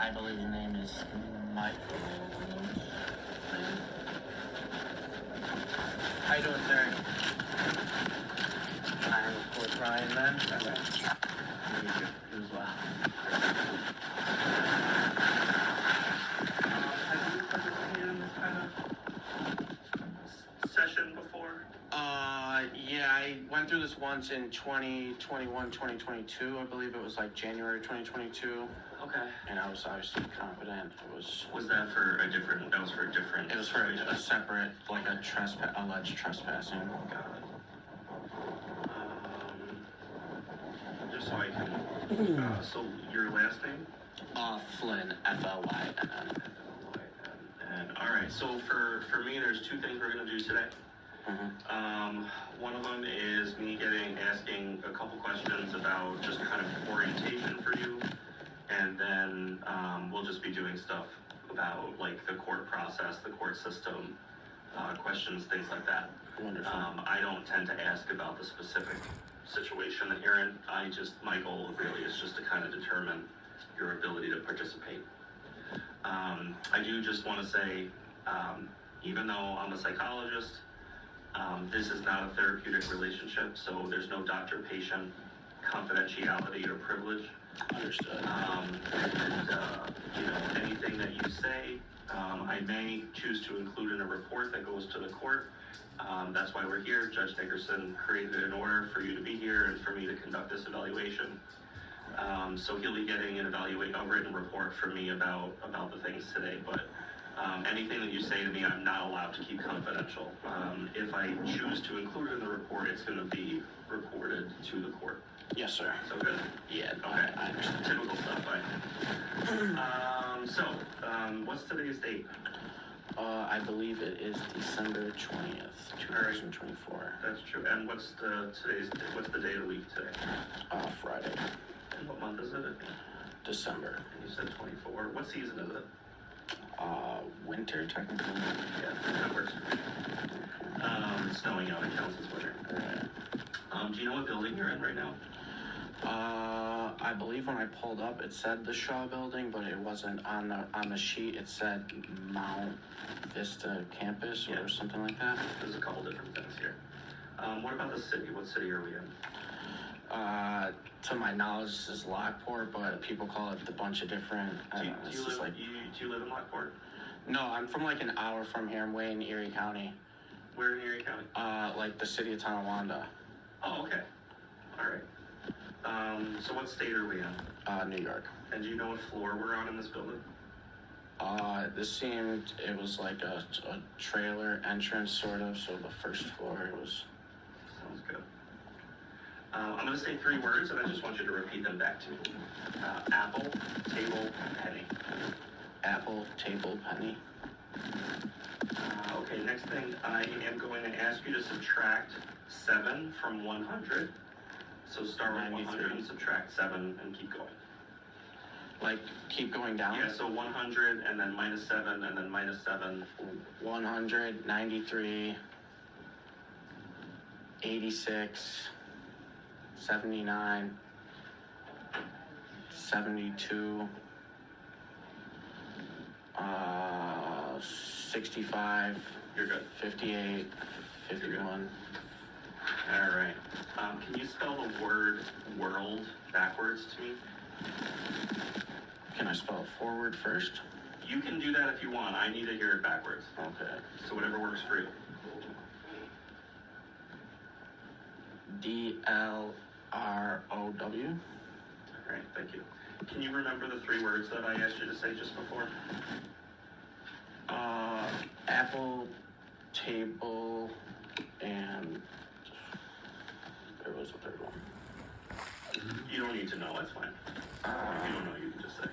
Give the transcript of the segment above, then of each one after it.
I believe the name is Michael. How you doing, sir? I'm, of course, Ryan then. Okay. You as well. Have you participated in this kind of session before? Yeah, I went through this once in 2021, 2022. I believe it was like January 2022. Okay. And I was obviously confident. Was that for a different? That was for a different. It was for a separate, like a alleged trespassing. Got it. Just so I can. So your last name? Flynn, Flynn. And all right. So for me, there's two things we're gonna do today. Mm-hmm. One of them is me asking a couple questions about just kind of orientation for you, and then we'll just be doing stuff about like the court process, the court system, questions, things like that. Wonderful. I don't tend to ask about the specific situation that you're in. My goal really is just to kind of determine your ability to participate. I do just want to say, even though I'm a psychologist, this is not a therapeutic relationship, so there's no doctor-patient confidentiality or privilege. Understood. Anything that you say, I may choose to include in a report that goes to the court. That's why we're here. Judge Nickerson created an order for you to be here and for me to conduct this evaluation. So he'll be getting a written report from me about the things today, but anything that you say to me, I'm not allowed to keep confidential. If I choose to include it in the report, it's going to be reported to the court. Yes, sir. So good? Yeah, okay. I understand. Typical stuff, what's today's date? I believe it is December 20th, 2024. That's true. And what's the day of the week today? Friday. And what month is it? December. And you said 24. What season is it? Winter, technically. Yeah, that works. It's snowing out. It counts as winter. Right. Do you know what building you're in right now? I believe when I pulled up, it said the Shaw Building, but it wasn't on the sheet. It said Mount Vista Campus or something like that. There's a couple different things here. What about the city? What city are we in? To my knowledge, this is Lockport, but people call it a bunch of different. Do you live in Lockport? No, I'm from like an hour from here. I'm way in Erie County. Where in Erie County? Like the city of Tonawanda. Oh, okay. All right. So what state are we in? New York. And do you know what floor we're on in this building? It was like a trailer entrance, sort of, so the first floor was... Sounds good. I'm going to say 3 words, and I just want you to repeat them back to me. Apple, table, penny. Apple, table, penny. Okay, next thing, I am going to ask you to subtract 7 from 100. So start with 100 and subtract 7 and keep going. Like, keep going down? Yeah, so 100 and then minus 7 and then minus 7. 100, 93, 86, 79, 72, 65. You're good. 58, 51. All right. Can you spell the word world backwards to me? Can I spell it forward first? You can do that if you want. I need to hear it backwards. Okay. So whatever works for you. DLROW. All right, thank you. Can you remember the 3 words that I asked you to say just before? Apple, table, and there was a third one. You don't need to know, that's fine. If you don't know, you can just say.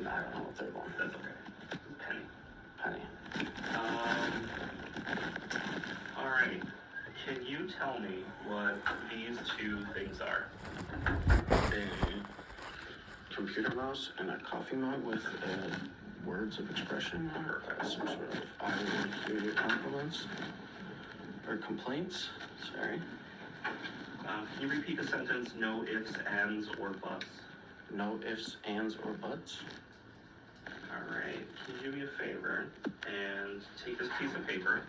No, I don't know the third one. That's okay. Penny. Penny. All right. Can you tell me what these 2 things are? A computer mouse and a coffee mug with words of expression or some sort of audio compliments or complaints. Sorry. Can you repeat the sentence? No ifs, ands, or buts. No ifs, ands, or buts. Alright, can you do me a favor and take this piece of paper,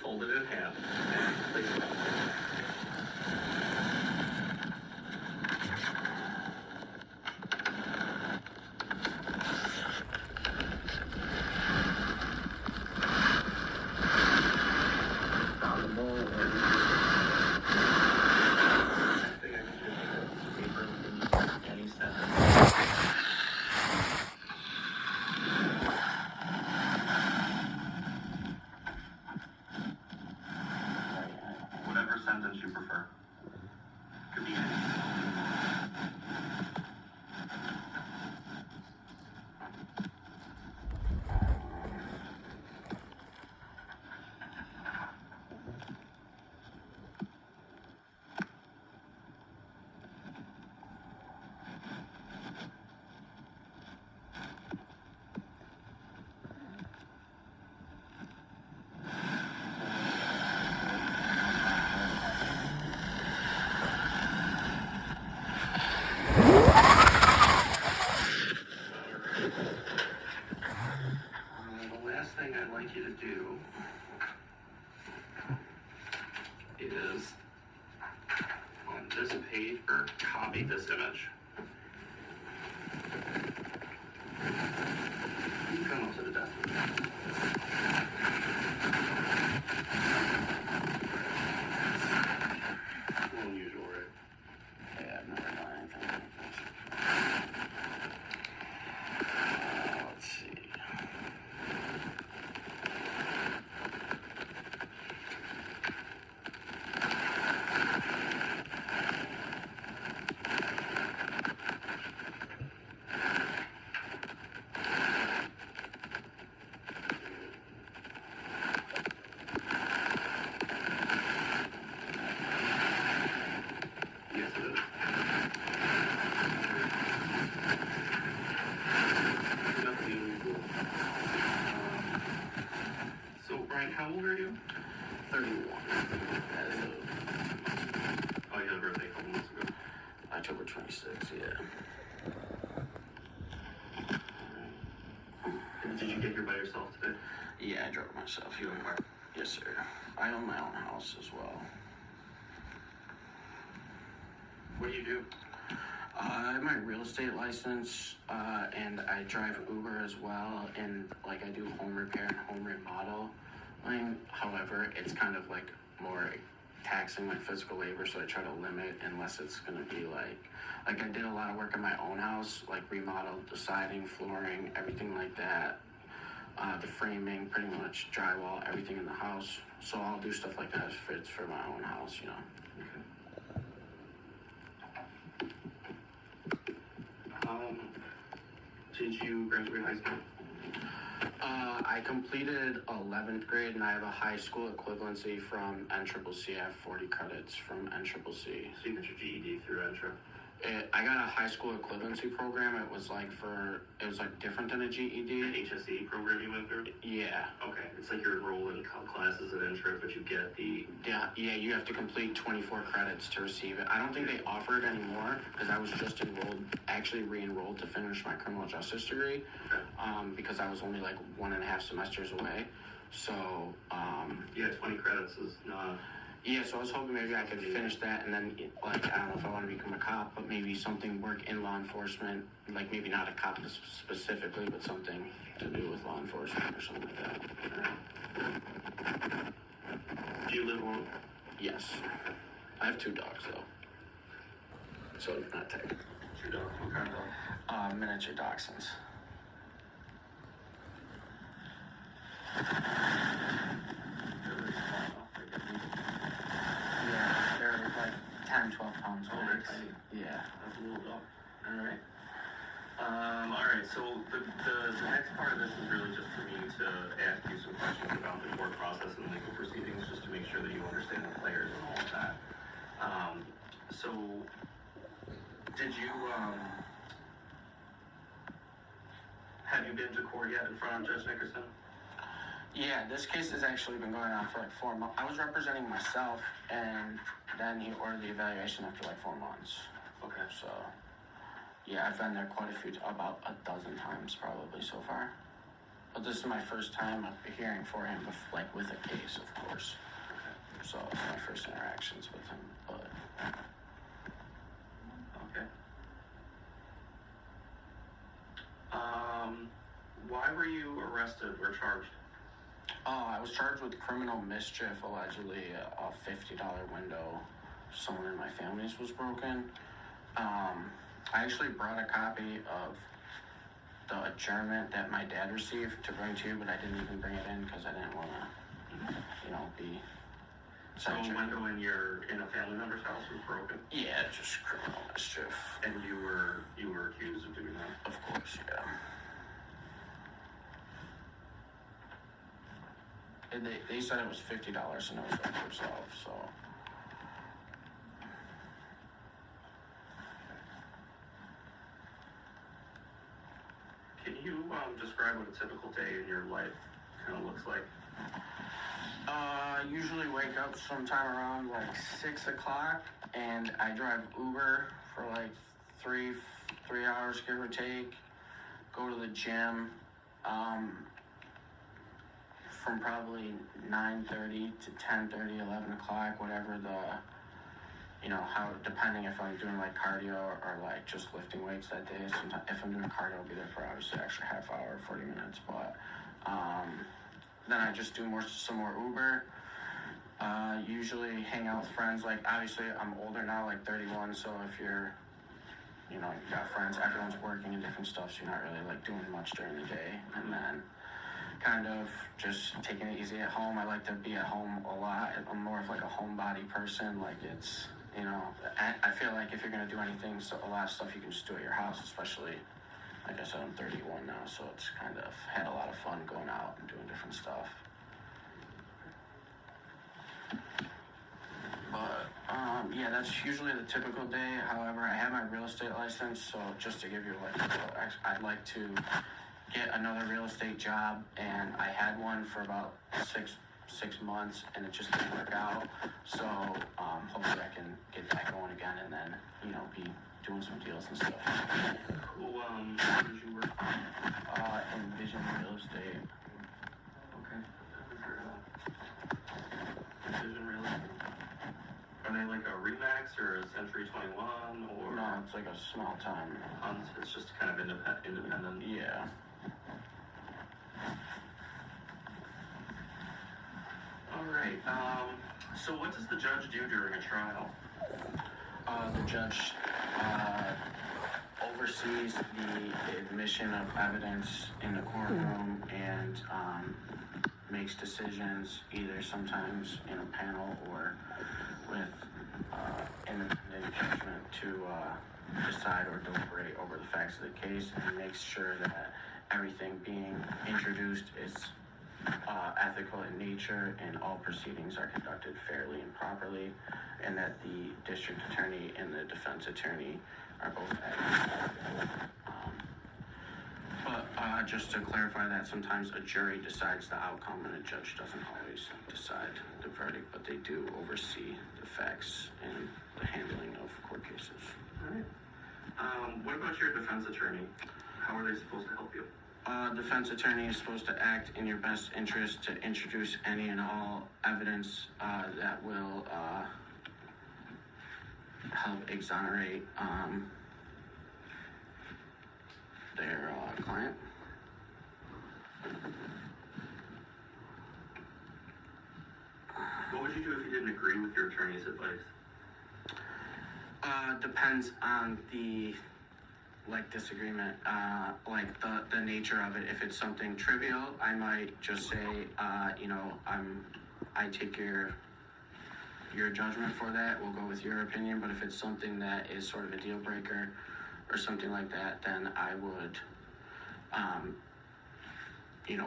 fold it in half, and place it on the table. Whatever sentence you prefer. Could be anything. The last thing I'd like you to do is on this paper, copy this image. Come up to the desk. A little unusual, right? Yeah, I've never done anything like this. Let's see. Yes, it is. Nothing unusual. So, Brian, how old are you? 31. As of Oh, you had a birthday a couple months ago. October 26th, yeah. And did you get here by yourself today? Yeah, I drove myself. You own a car? Yes, sir. I own my own house as well. What do you do? I have my real estate license, and I drive Uber as well, and like I do home repair and home remodeling. However, it's kind of like more taxing my physical labor, so I try to limit unless it's gonna be like I did a lot of work in my own house, like remodeled the siding, flooring, everything like that. The framing, pretty much drywall, everything in the house. So I'll do stuff like that if it's for my own house, you know. Did you graduate high school? I completed 11th grade, and I have a high school equivalency from NCCC. I have 40 credits from NCCC. So you got your GED through Entra? I got a high school equivalency program. It was like different than a An GED. HSE program you went through? Yeah. Okay, it's like you're enrolled in classes at Entra, but you get the... Yeah, you have to complete 24 credits to receive it. I don't think they offer it anymore because I was just actually re-enrolled to finish my criminal justice degree, because I was only like 1.5 semesters away. So, Yeah, 20 credits is not... yeah, so I was hoping maybe I could finish that and then, like, I don't know if I want to become a cop, but maybe something work in law enforcement, like maybe not a cop specifically, but something to do with law enforcement or something like that. Do you live alone? Yes. I have 2 dogs, though. So, not technically. 2 dogs. What kind of dog? Miniature dachshunds. Yeah, they're like 10, 12 pounds Oh, they're tiny. Yeah. That's a little dog. Alright. Alright, so the next part of this is really just for me to ask you some questions about the court process and legal proceedings, just to make sure that you understand the players and all of that. So, did you, have you been to court yet in front of Judge Nickerson? Yeah, this case has actually been going on for like 4 months. I was representing myself, and then he ordered the evaluation after like 4 months. Okay. So, yeah, I've been there quite a few, about a dozen times probably so far. But this is my first time hearing for him, like with a case, of course. So it's my first interactions with him. But Okay. Why were you arrested or charged? I was charged with criminal mischief, allegedly a $50 window. Someone in my family's was broken. I actually brought a copy of the adjournment that my dad received to bring to you, but I didn't even bring it in because I didn't want to, be. So a window in a family member's house was broken? Yeah, just criminal mischief. And you were accused of doing that? Of course, yeah. And they said it was $50 and it was up for resolve, so. Can you describe what a typical day in your life kind of looks like? Usually wake up sometime around like 6 o'clock, and I drive Uber for like three hours, give or take. Go to the gym, from probably 9:30 to 10:30, 11 o'clock, whatever how, depending if I'm doing like cardio or like just lifting weights that day. Sometimes if I'm doing cardio, I'll be there for obviously an extra half hour, 40 minutes, but then I just do some more Uber. Usually hang out with friends. Like obviously I'm older now, like 31, so if you're, you got friends, everyone's working and different stuff, so you're not really like doing much during the day. And then kind of just taking it easy at home. I like to be at home a lot. I'm more of like a homebody person. Like it's, I feel like if you're going to do anything, so a lot of stuff you can just do at your house, especially, like I said, I'm 31 now, so it's kind of had a lot of fun going out and doing different stuff. But, yeah, that's usually the typical day. However, I have my real estate license, so just to give you I'd like to get another real estate job, and I had one for about six months, and it just didn't work out. So hopefully I can get that going again, and then be doing some deals and stuff. Where did you work? In Vision Real Estate. Okay. Vision Real Estate. Are they like a Remax or a Century 21 or? No, it's like a small time. It's just kind of independent. Yeah. All right. So what does the judge do during a trial? The judge oversees the admission of evidence in the courtroom and makes decisions either sometimes in a panel or with independent judgment to decide or deliberate over the facts of the case, and makes sure that everything being introduced is ethical in nature and all proceedings are conducted fairly and properly, and that the district attorney and the defense attorney are both ethical. But just to clarify that, sometimes a jury decides the outcome and a judge doesn't always decide the verdict, but they do oversee the facts and the handling of court cases. All right. What about your defense attorney? How are they supposed to help you? Defense attorney is supposed to act in your best interest to introduce any and all evidence that will help exonerate their client. What would you do if you didn't agree with your attorney's advice? Depends on the disagreement, the nature of it. If it's something trivial, I might just say, I take your judgment for that. We'll go with your opinion. But if it's something that is sort of a deal breaker or something like that, then I would,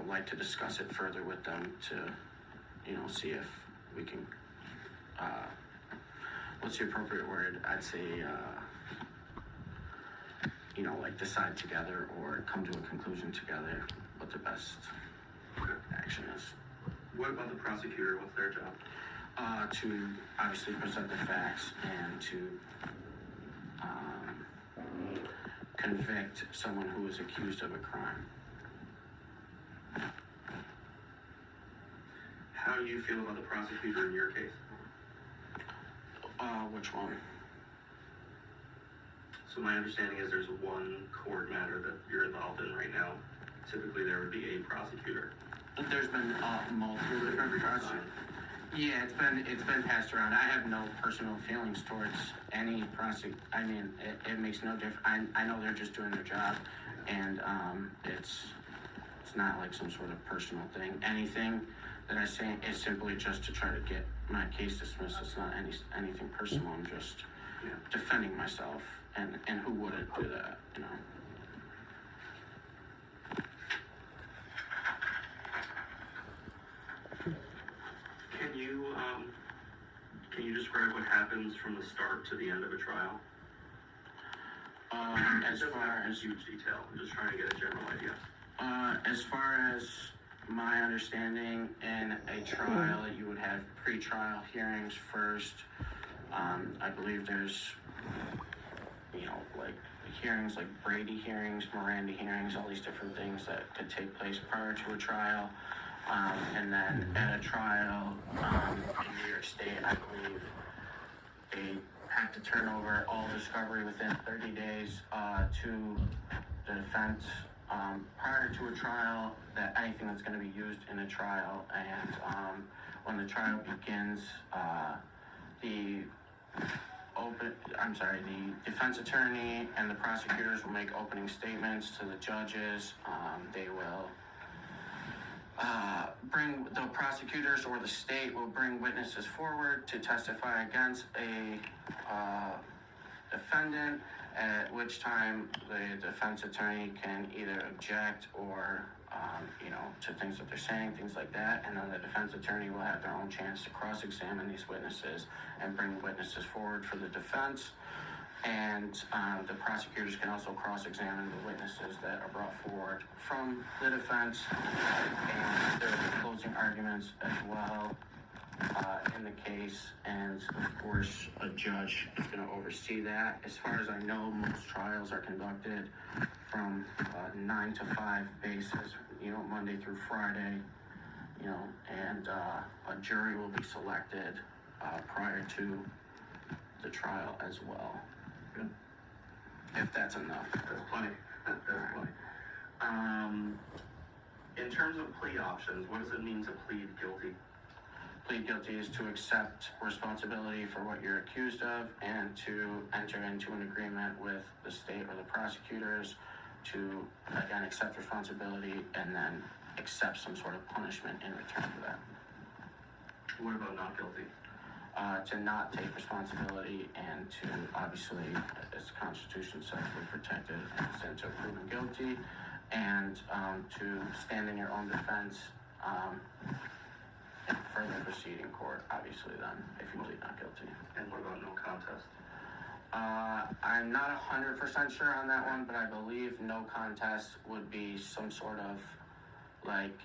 like to discuss it further with them to, see if we can, what's the appropriate word? I'd say, decide together or come to a conclusion together what the best action is. What about the prosecutor? What's their job? To obviously present the facts and to convict someone who is accused of a crime. How do you feel about the prosecutor in your case? Which one? So my understanding is there's one court matter that you're involved in right now. Typically there would be a prosecutor. There's been multiple different prosecutors. Yeah, it's been passed around. I have no personal feelings towards any prosecutor. I mean, it makes no difference. I know they're just doing their job, and it's not like some sort of personal thing. Anything that I say is simply just to try to get my case dismissed. It's not anything personal. I'm just defending myself, and who wouldn't do that, you know? Can you describe what happens from the start to the end of a trial? As far as huge detail, I'm just trying to get a general idea. As far as my understanding, in a trial, you would have pre-trial hearings first. I believe there's, like hearings like Brady hearings, Miranda hearings, all these different things that could take place prior to a trial. And then at a trial in New York State, I believe they have to turn over all discovery within 30 days to the defense prior to a trial, that anything that's going to be used in a trial. And when the trial begins, the defense attorney and the prosecutors will make opening statements to the judges. They will the prosecutors or the state will bring witnesses forward to testify against a defendant, at which time the defense attorney can either object or, to things that they're saying, things like that. And then the defense attorney will have their own chance to cross-examine these witnesses and bring witnesses forward for the defense. And the prosecutors can also cross-examine the witnesses that are brought forward from the defense. And there will be closing arguments as well in the case. And of course, a judge is going to oversee that. As far as I know, most trials are conducted from 9 to 5 basis, Monday through Friday, and a jury will be selected prior to the trial as well. Good. If that's enough. That's plenty. In terms of plea options, what does it mean to plead guilty? Plead guilty is to accept responsibility for what you're accused of and to enter into an agreement with the state or the prosecutors to, again, accept responsibility and then accept some sort of punishment in return for that. What about not guilty? To not take responsibility and to, obviously, as the Constitution says, be protected and to proven guilty, and to stand in your own defense and further proceed in court, obviously, then, if you plead not guilty. And what about no contest? I'm not 100% sure on that one, but I believe no contest would be some sort of, like,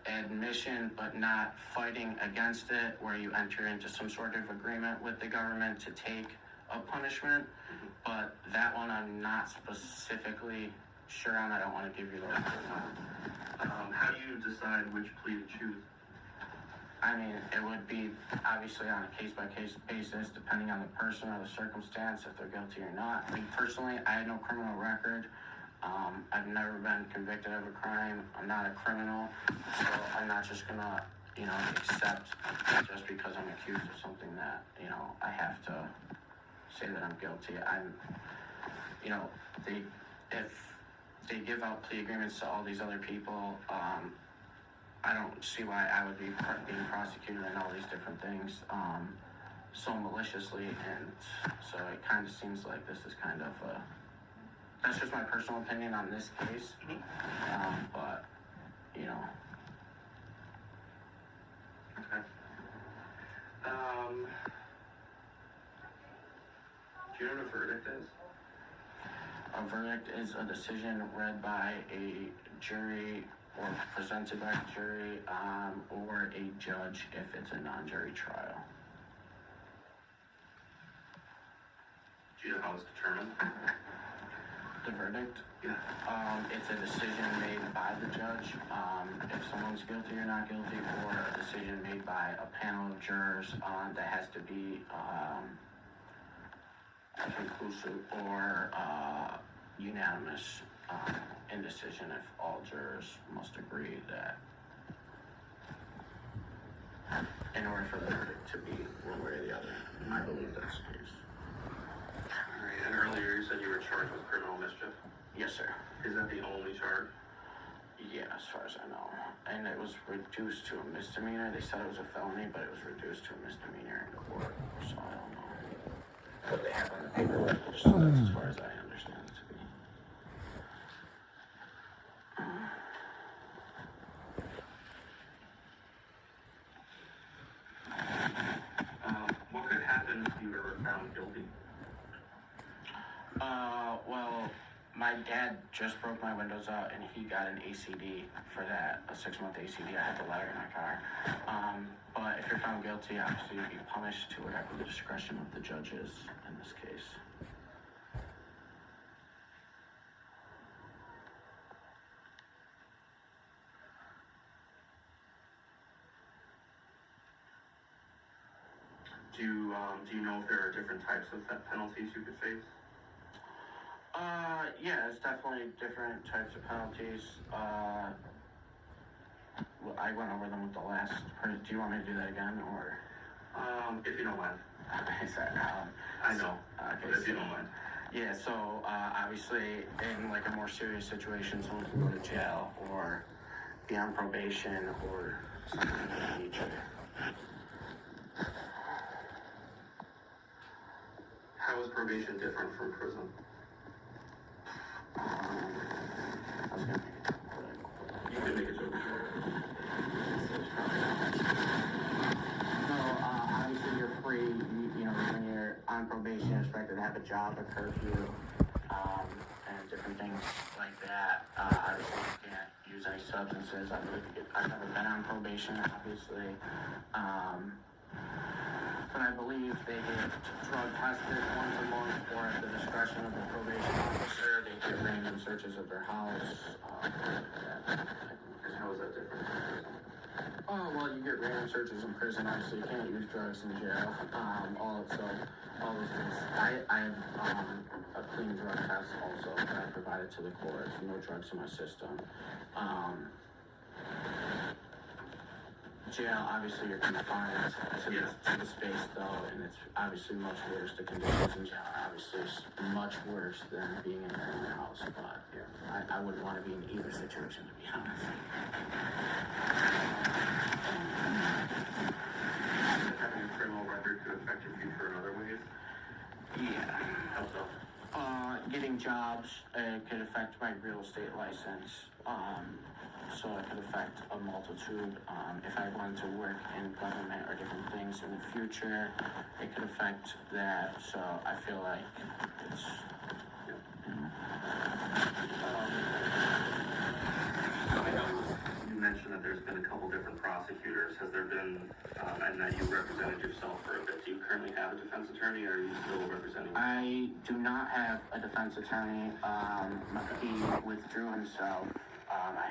admission, but not fighting against it, where you enter into some sort of agreement with the government to take a punishment. But that one I'm not specifically sure on. I don't want to give you the How do you decide which plea to choose? I mean, it would be obviously on a case-by-case basis, depending on the person or the circumstance, if they're guilty or not. Me personally, I had no criminal record. I've never been convicted of a crime. I'm not a criminal, so I'm not just gonna, accept just because I'm accused of something that, I have to say that I'm guilty. If they give out plea agreements to all these other people, I don't see why I would be being prosecuted and all these different things so maliciously, and so it kind of seems like this is kind of that's just my personal opinion on this case. But, Okay. Do you know what a verdict is? A verdict is a decision read by a jury or presented by a jury or a judge if it's a non-jury trial. Do you know how it's determined? verdict. Yeah. It's a decision made by the judge, if someone's guilty or not guilty, or a decision made by a panel of jurors, that has to be, conclusive or, unanimous, indecision if all jurors must agree that in order for the verdict to be one way or the other. I believe that's the case. All right, and earlier you said you were charged with criminal mischief. Yes, sir. Is that the only charge? Yeah, as far as I know. And it was reduced to a misdemeanor. They said it was a felony, but it was reduced to a misdemeanor in court. So I don't know what they have on the paperwork. So that's as far as I understand it to be. What could happen if you were found guilty? Well, my dad just broke my windows out and he got an ACD for that, a 6-month ACD. I had the letter in my car. But if you're found guilty, obviously you'd be punished to whatever the discretion of the judge is in this case. Do you know if there are different types of penalties you could face? Yeah, it's definitely different types of penalties. Well, I went over them with the last. Do you want me to do that again, or? If you don't mind. Okay, sorry. I know. Okay, but if you don't mind. Yeah, so obviously, in like a more serious situation, someone can go to jail or be on probation or something of that nature. How is probation different from prison? I was gonna make it quick. You can make a joke. No, obviously you're free. You know, when you're on probation, you're expected to have a job, a curfew, and different things like that. Obviously you can't use any substances. I've never been on probation, obviously. But I believe they get drug tested once a month or at the discretion of the probation officer. They get random searches of their house. And how is that different from prison? Oh, well, you get random searches in prison. Obviously, you can't use drugs in jail. All those things. I have a clean drug test also that I provided to the court. No drugs in my system. Jail, obviously, you're confined to the space, though, and it's obviously much worse. The conditions in jail are obviously much worse than being in your own house. But yeah, I wouldn't want to be in either situation, to be honest. Having a criminal record could affect your future in other ways? Yeah. How so? Getting jobs, could affect my real estate license. So it could affect a multitude. If I wanted to work in government or different things in the future, it could affect that. So I feel like it's, I know you mentioned that there's been a couple different prosecutors. Has there been, and that you represented yourself for a bit, do you currently have a defense attorney, or are you still representing? I do not have a defense attorney. He withdrew himself. I